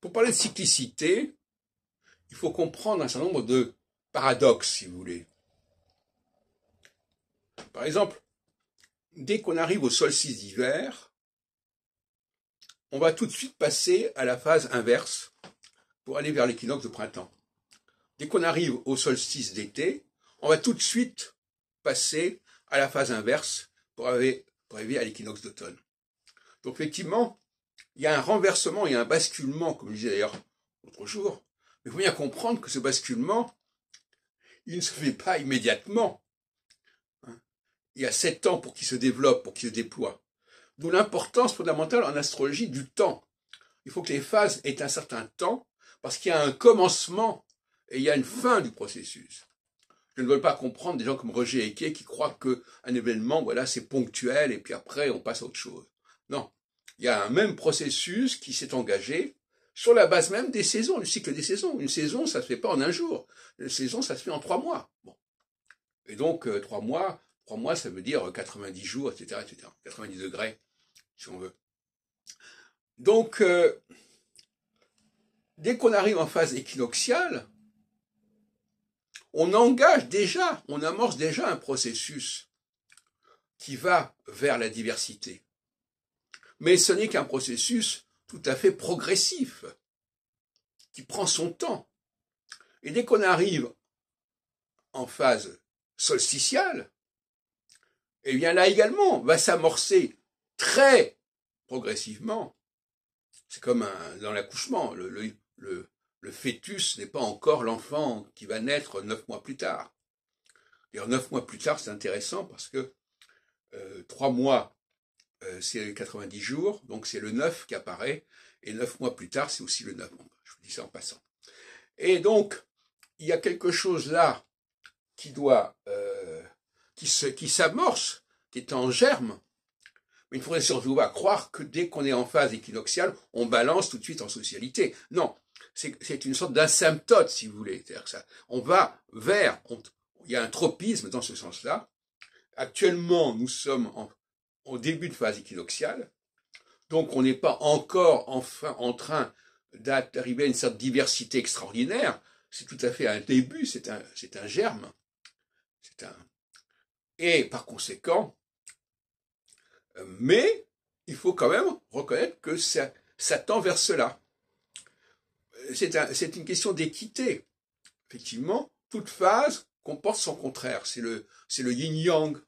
Pour parler de cyclicité, il faut comprendre un certain nombre de paradoxes, si vous voulez. Par exemple, dès qu'on arrive au solstice d'hiver, on va tout de suite passer à la phase inverse pour aller vers l'équinoxe de printemps. Dès qu'on arrive au solstice d'été, on va tout de suite passer à la phase inverse pour arriver à l'équinoxe d'automne. Donc effectivement, il y a un renversement, il y a un basculement, comme je disais d'ailleurs l'autre jour. Mais il faut bien comprendre que ce basculement, il ne se fait pas immédiatement. Il y a 7 ans pour qu'il se développe, pour qu'il se déploie. D'où l'importance fondamentale en astrologie du temps. Il faut que les phases aient un certain temps, parce qu'il y a un commencement et il y a une fin du processus. Je ne veux pas comprendre des gens comme Roger Eke qui croient qu'un événement, voilà, c'est ponctuel et puis après on passe à autre chose. Non. Il y a un même processus qui s'est engagé sur la base même des saisons, du cycle des saisons. Une saison, ça ne se fait pas en un jour. Une saison, ça se fait en 3 mois. Bon. Et donc, 3 mois, ça veut dire 90 jours, etc., etc. 90 degrés, si on veut. Donc, dès qu'on arrive en phase équinoxiale, on amorce déjà un processus qui va vers la diversité. Mais ce n'est qu'un processus tout à fait progressif, qui prend son temps. Et dès qu'on arrive en phase solsticiale, eh bien là également va s'amorcer très progressivement. C'est comme dans l'accouchement, le fœtus n'est pas encore l'enfant qui va naître 9 mois plus tard. D'ailleurs, 9 mois plus tard, c'est intéressant parce que 3 mois, c'est 90 jours, donc c'est le 9 qui apparaît, et 9 mois plus tard, c'est aussi le 9. Je vous dis ça en passant. Et donc, il y a quelque chose là qui doit, qui s'amorce, qui est en germe. Mais il ne faudrait surtout pas croire que dès qu'on est en phase équinoxiale, on balance tout de suite en socialité. Non, c'est une sorte d'asymptote, si vous voulez. C'est-à-dire que ça, on va vers, il y a un tropisme dans ce sens-là. Actuellement, nous sommes au début de phase équinoxiale, donc on n'est pas encore enfin en train d'arriver à une certaine diversité extraordinaire. C'est tout à fait un début, c'est un germe. Et par conséquent, mais il faut quand même reconnaître que ça tend vers cela. C'est une question d'équité. Effectivement, toute phase comporte son contraire. C'est le yin-yang.